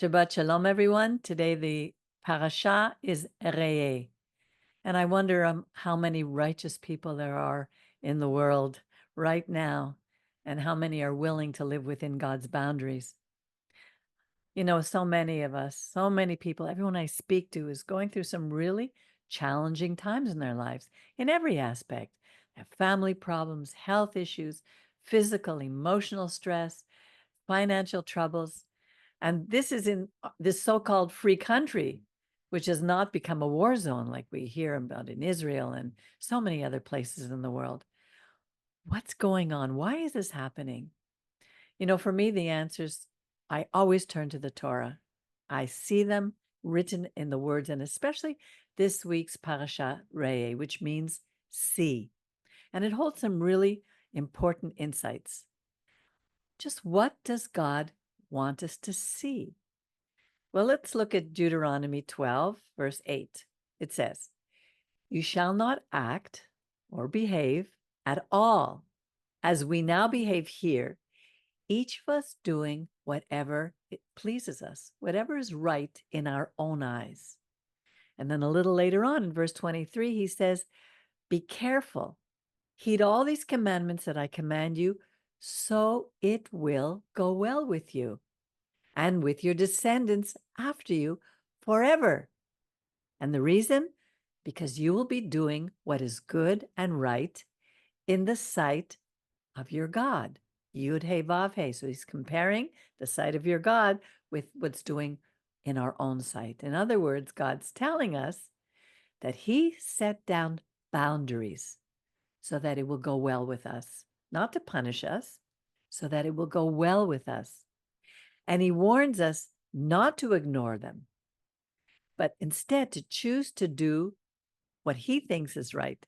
Shabbat Shalom, everyone. Today the parasha is Reeh. And I wonder how many righteous people there are in the world right now and how many are willing to live within God's boundaries. You know, so many of us, so many people, everyone I speak to is going through some really challenging times in their lives in every aspect. They have family problems, health issues, physical, emotional stress, financial troubles. And this is in this so-called free country, which has not become a war zone like we hear about in Israel and so many other places in the world. What's going on? Why is this happening? You know, for me, the answers, I always turn to the Torah. I see them written in the words, and especially this week's parasha Reeh, which means see. And it holds some really important insights. Just what does God want us to see? Well, let's look at Deuteronomy 12, verse 8. It says, "You shall not act or behave at all as we now behave here, each of us doing whatever it pleases us, whatever is right in our own eyes." And then a little later on in verse 23, he says, "Be careful, heed all these commandments that I command you, so it will go well with you and with your descendants after you forever." And the reason? Because you will be doing what is good and right in the sight of your God. Yud He Vav He. So he's comparing the sight of your God with what's doing in our own sight. In other words, God's telling us that he set down boundaries so that it will go well with us, not to punish us, so that it will go well with us. And he warns us not to ignore them, but instead to choose to do what he thinks is right,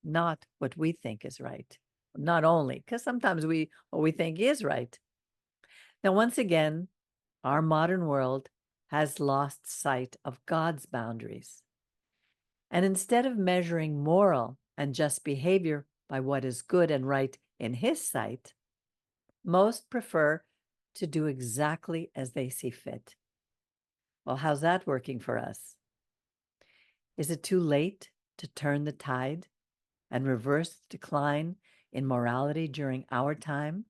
not what we think is right. Not only, because sometimes what we think is right. Now, once again, our modern world has lost sight of God's boundaries. And instead of measuring moral and just behavior by what is good and right in his sight, most prefer to do exactly as they see fit. Well, how's that working for us? Is it too late to turn the tide and reverse the decline in morality during our time?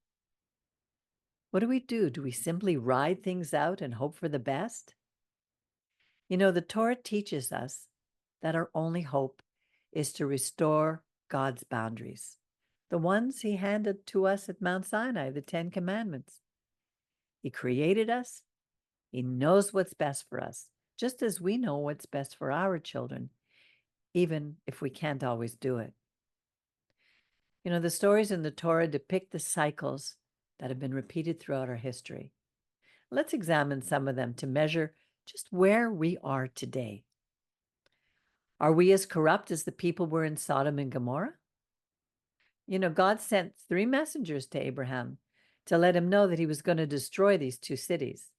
What do? Do we simply ride things out and hope for the best? You know, the Torah teaches us that our only hope is to restore God's boundaries, the ones he handed to us at Mount Sinai, the 10 Commandments. He created us. He knows what's best for us, just as we know what's best for our children, even if we can't always do it. You know, the stories in the Torah depict the cycles that have been repeated throughout our history. Let's examine some of them to measure just where we are today. Are we as corrupt as the people were in Sodom and Gomorrah? You know, God sent 3 messengers to Abraham to let him know that he was going to destroy these 2 cities.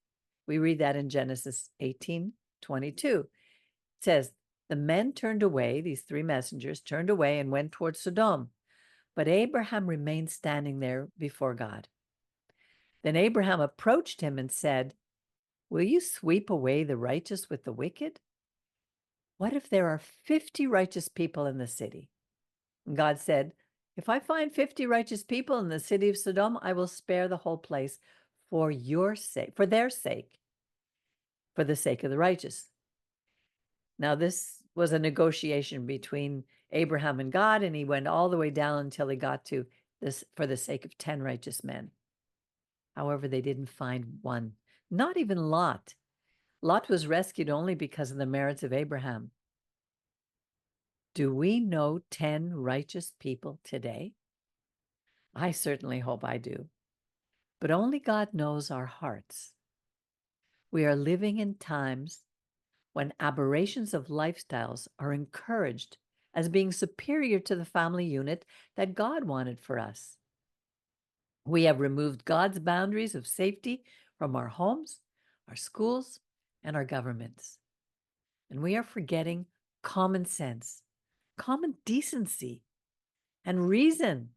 We read that in Genesis 18:22. It says, "The men turned away, these 3 messengers turned away and went towards Sodom. But Abraham remained standing there before God. Then Abraham approached him and said, 'Will you sweep away the righteous with the wicked? What if there are 50 righteous people in the city?' And God said, 'If I find 50 righteous people in the city of Sodom, I will spare the whole place for your sake, for their sake, for the sake of the righteous.'" Now, this was a negotiation between Abraham and God, and he went all the way down until he got to this for the sake of 10 righteous men. However, they didn't find one, not even Lot. Lot was rescued only because of the merits of Abraham. Do we know 10 righteous people today? I certainly hope I do. But only God knows our hearts. We are living in times when aberrations of lifestyles are encouraged as being superior to the family unit that God wanted for us. We have removed God's boundaries of safety from our homes, our schools, and our governments. And we are forgetting common sense, common decency, and reason.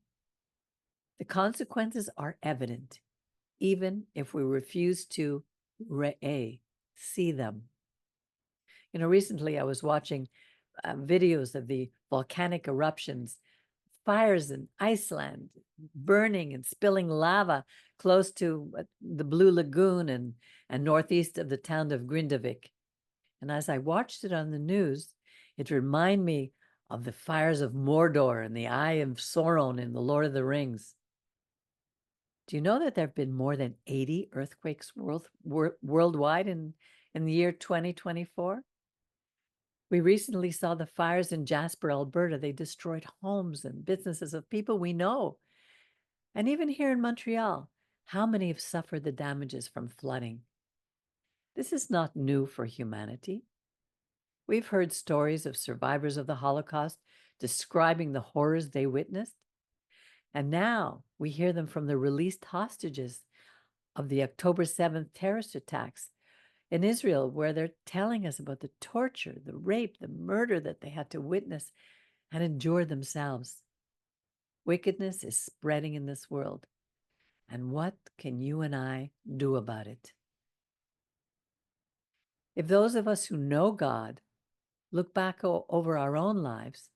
The consequences are evident, even if we refuse to re'eh, see them. Recently I was watching videos of the volcanic eruptions, fires in Iceland, burning and spilling lava close to the Blue Lagoon and northeast of the town of Grindavik. And as I watched it on the news, it reminded me of the fires of Mordor and the Eye of Sauron in The Lord of the Rings. Do you know that there have been more than 80 earthquakes worldwide in the year 2024? We recently saw the fires in Jasper, Alberta. They destroyed homes and businesses of people we know. And even here in Montreal, how many have suffered the damages from flooding? This is not new for humanity. We've heard stories of survivors of the Holocaust describing the horrors they witnessed. And now we hear them from the released hostages of the October 7th terrorist attacks in Israel, where they're telling us about the torture, the rape, the murder that they had to witness and endure themselves. Wickedness is spreading in this world. And what can you and I do about it? If those of us who know God look back over our own lives,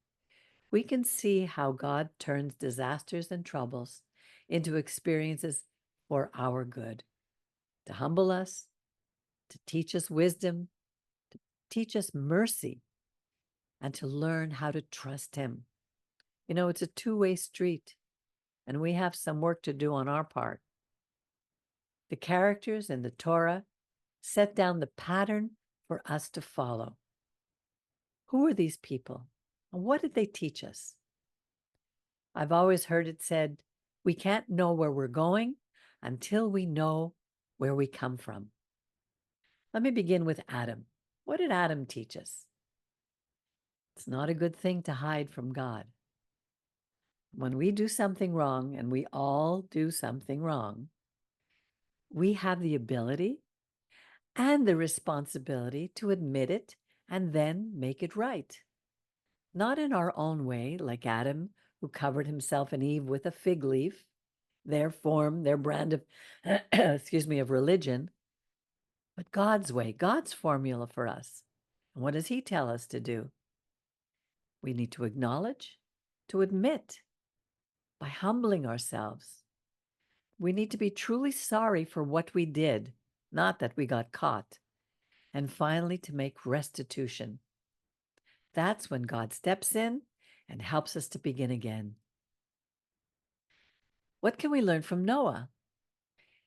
we can see how God turns disasters and troubles into experiences for our good, to humble us, to teach us wisdom, to teach us mercy, and to learn how to trust Him. It's a two-way street, and we have some work to do on our part. The characters in the Torah set down the pattern for us to follow. Who are these people? And what did they teach us? I've always heard it said, we can't know where we're going until we know where we come from. Let me begin with Adam. What did Adam teach us? It's not a good thing to hide from God. When we do something wrong, and we all do something wrong, we have the ability and the responsibility to admit it and then make it right. Not in our own way, like Adam, who covered himself and Eve with a fig leaf, their form, their brand of, of religion, but God's way, God's formula for us. And what does He tell us to do? We need to acknowledge, to admit, by humbling ourselves. We need to be truly sorry for what we did, not that we got caught. And finally, to make restitution. That's when God steps in and helps us to begin again. What can we learn from Noah?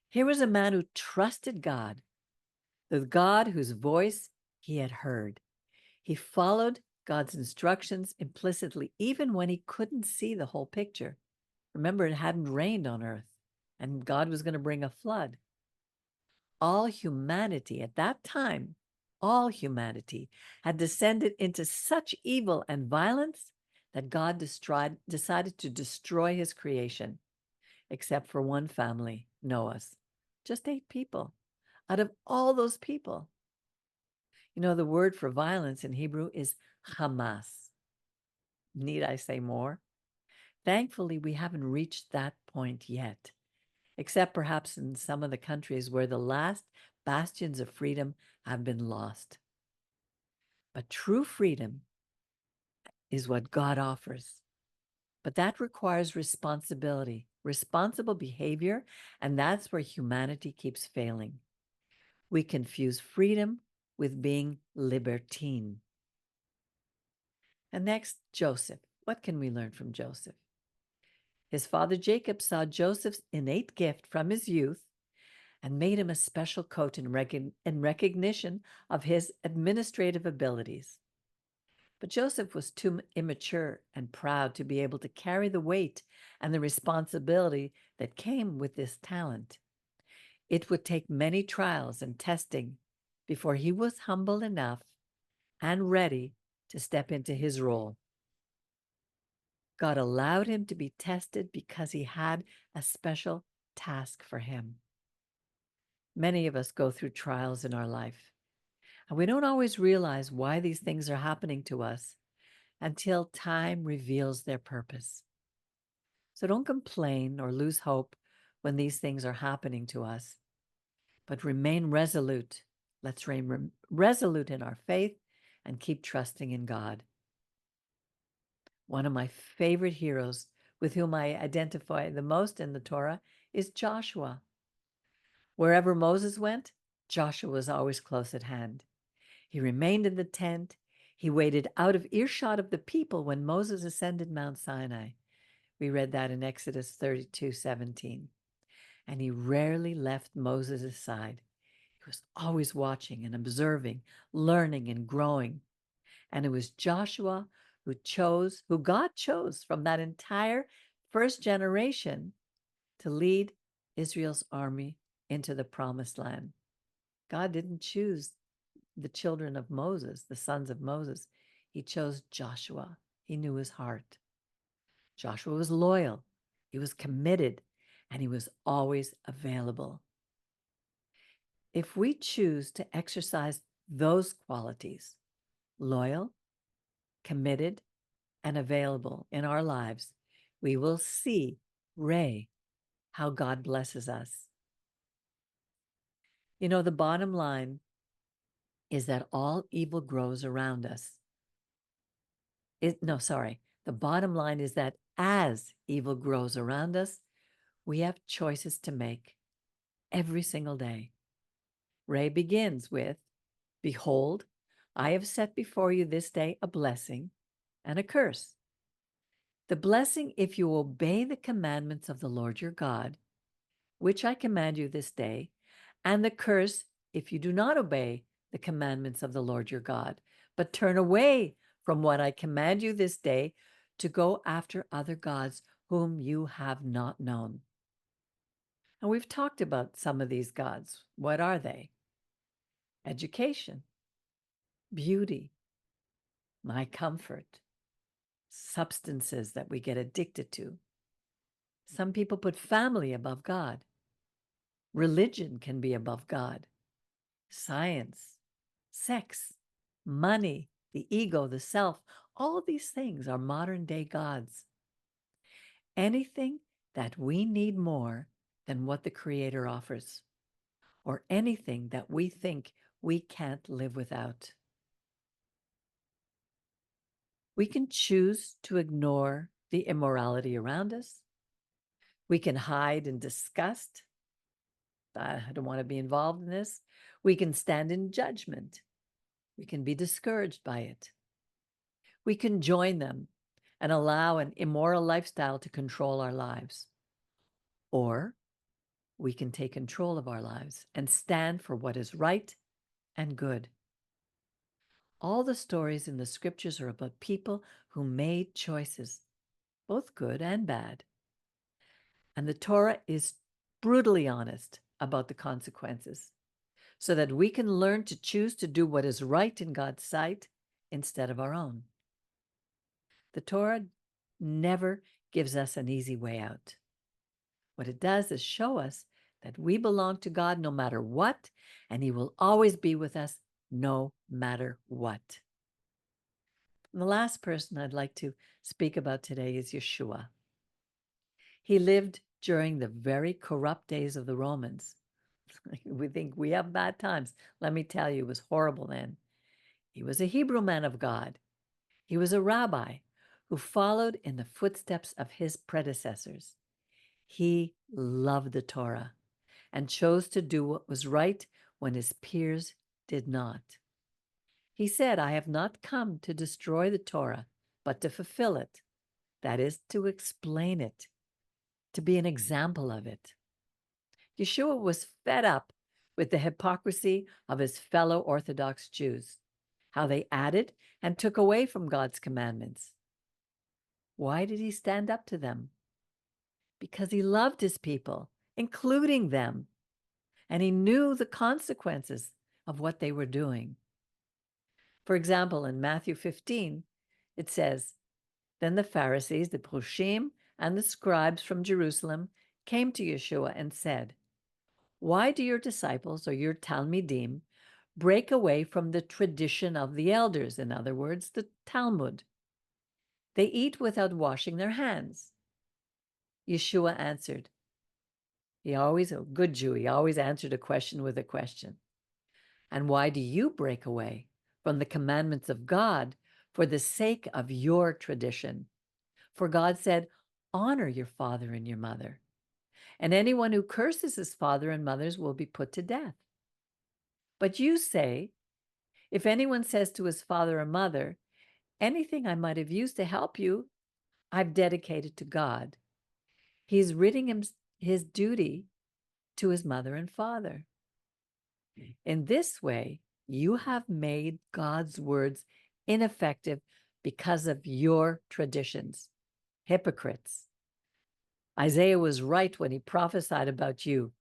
Here was a man who trusted God, the God whose voice he had heard. He followed God's instructions implicitly, even when he couldn't see the whole picture. Remember, it hadn't rained on earth, and God was going to bring a flood. All humanity at that time, all humanity had descended into such evil and violence that God decided to destroy his creation, except for one family, Noah's. Just 8 people out of all those people. The word for violence in Hebrew is Hamas. Need I say more? Thankfully, we haven't reached that point yet, except perhaps in some of the countries where the last bastions of freedom have been lost. But true freedom is what God offers. But that requires responsibility, responsible behavior, and that's where humanity keeps failing. We confuse freedom with being libertine. And next, Joseph. What can we learn from Joseph? His father Jacob saw Joseph's innate gift from his youth and made him a special coat in recognition of his administrative abilities. But Joseph was too immature and proud to be able to carry the weight and the responsibility that came with this talent. It would take many trials and testing before he was humble enough and ready to step into his role. God allowed him to be tested because he had a special task for him. Many of us go through trials in our life, and we don't always realize why these things are happening to us until time reveals their purpose. So don't complain or lose hope when these things are happening to us, but remain resolute Let's remain resolute in our faith and keep trusting in God. One of my favorite heroes with whom I identify the most in the Torah is Joshua. Wherever Moses went, Joshua was always close at hand. He remained in the tent. He waited out of earshot of the people when Moses ascended Mount Sinai. We read that in Exodus 32:17. And he rarely left Moses' side. He was always watching and observing, learning and growing. And it was Joshua who God chose from that entire first generation to lead Israel's army into the promised land. God didn't choose the children of Moses, the sons of Moses. He chose Joshua. He knew his heart. Joshua was loyal, he was committed, and he was always available. If we choose to exercise those qualities, loyal, committed, and available in our lives, we will see, Reeh, how God blesses us. You know, the bottom line is that all evil grows around us. The bottom line is that as evil grows around us, we have choices to make every single day. Reeh begins with, "Behold, I have set before you this day a blessing and a curse. The blessing, if you obey the commandments of the Lord your God, which I command you this day, and the curse, if you do not obey the commandments of the Lord your God, but turn away from what I command you this day to go after other gods whom you have not known." And we've talked about some of these gods. What are they? Education, beauty, my comfort, substances that we get addicted to. Some people put family above God. Religion can be above God. Science, sex, money, the ego, the self, all of these things are modern day gods. Anything that we need more than what the Creator offers, or anything that we think we can't live without. We can choose to ignore the immorality around us. We can hide in disgust. I don't want to be involved in this. We can stand in judgment. We can be discouraged by it. We can join them and allow an immoral lifestyle to control our lives. Or we can take control of our lives and stand for what is right and good. All the stories in the scriptures are about people who made choices, both good and bad. And the Torah is brutally honest about the consequences so that we can learn to choose to do what is right in God's sight instead of our own. The Torah never gives us an easy way out. What it does is show us that we belong to God no matter what, and He will always be with us no matter what. And the last person I'd like to speak about today is Yeshua. He lived during the very corrupt days of the Romans. We think we have bad times. Let me tell you, it was horrible then. He was a Hebrew man of God. He was a rabbi who followed in the footsteps of his predecessors. He loved the Torah and chose to do what was right when his peers did not. He said, "I have not come to destroy the Torah, but to fulfill it." That is, to explain it, to be an example of it. Yeshua was fed up with the hypocrisy of his fellow Orthodox Jews, how they added and took away from God's commandments. Why did he stand up to them? Because he loved his people, including them, and he knew the consequences of what they were doing. For example, in Matthew 15, it says, "Then the Pharisees, the Prushim, and the scribes from Jerusalem came to Yeshua and said, 'Why do your disciples, or your Talmidim, break away from the tradition of the elders?'" In other words, the Talmud. "They eat without washing their hands." Yeshua answered. A good Jew, he always answered a question with a question. And why do you break away from the commandments of God for the sake of your tradition? For God said, honor your father and your mother. And anyone who curses his father and mothers will be put to death. But you say, if anyone says to his father or mother, anything I might have used to help you, I've dedicated to God. He's ridding his duty to his mother and father. In this way, you have made God's words ineffective because of your traditions. Hypocrites. Isaiah was right when he prophesied about you.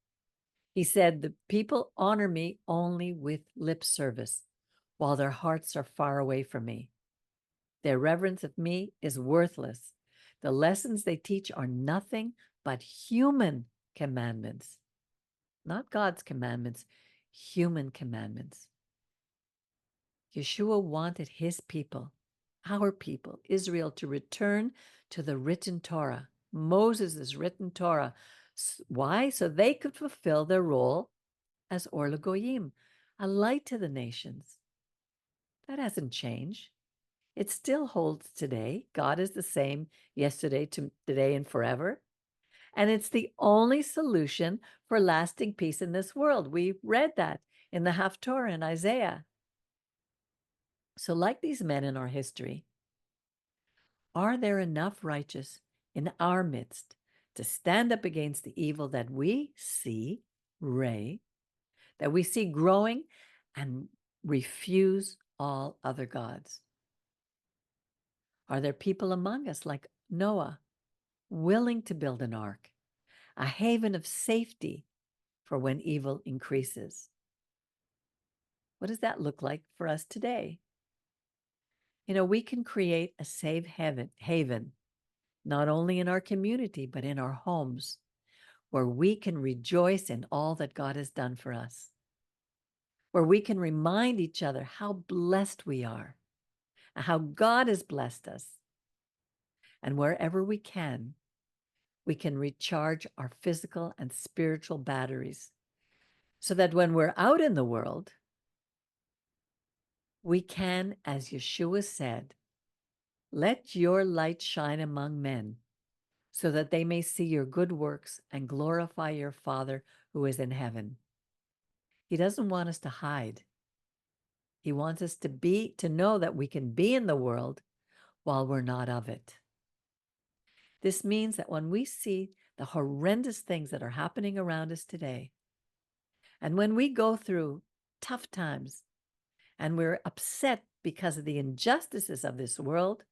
He said, the people honor me only with lip service, while their hearts are far away from me. Their reverence of me is worthless. The lessons they teach are nothing but human commandments, not God's commandments, human commandments. Yeshua wanted his people, our people, Israel, to return to the written Torah, Moses' written Torah. Why? So they could fulfill their role as Or LaGoyim, a light to the nations. That hasn't changed. It still holds today. God is the same yesterday, today, and forever. And it's the only solution for lasting peace in this world. We read that in the Haftorah in Isaiah. So, like these men in our history, are there enough righteous in our midst to stand up against the evil that we see, Reeh, that we see growing, and refuse all other gods? Are there people among us like Noah, willing to build an ark, a haven of safety for when evil increases? What does that look like for us today? We can create a safe haven, not only in our community, but in our homes, where we can rejoice in all that God has done for us, where we can remind each other how blessed we are, and how God has blessed us. And wherever we can recharge our physical and spiritual batteries so that when we're out in the world, we can, as Yeshua said, let your light shine among men so that they may see your good works and glorify your Father who is in heaven. He doesn't want us to hide. He wants us to know that we can be in the world while we're not of it. This means that when we see the horrendous things that are happening around us today, and when we go through tough times and we're upset because of the injustices of this world,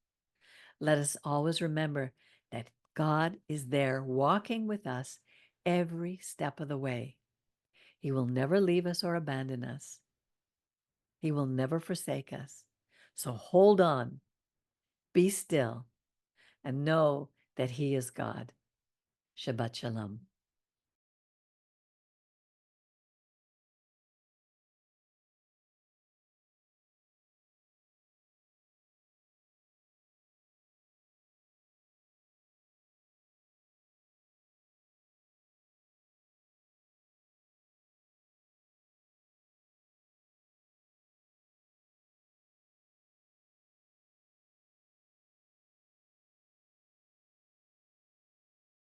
let us always remember that God is there walking with us every step of the way. He will never leave us or abandon us. He will never forsake us. So hold on, be still, and know that He is God. Shabbat Shalom.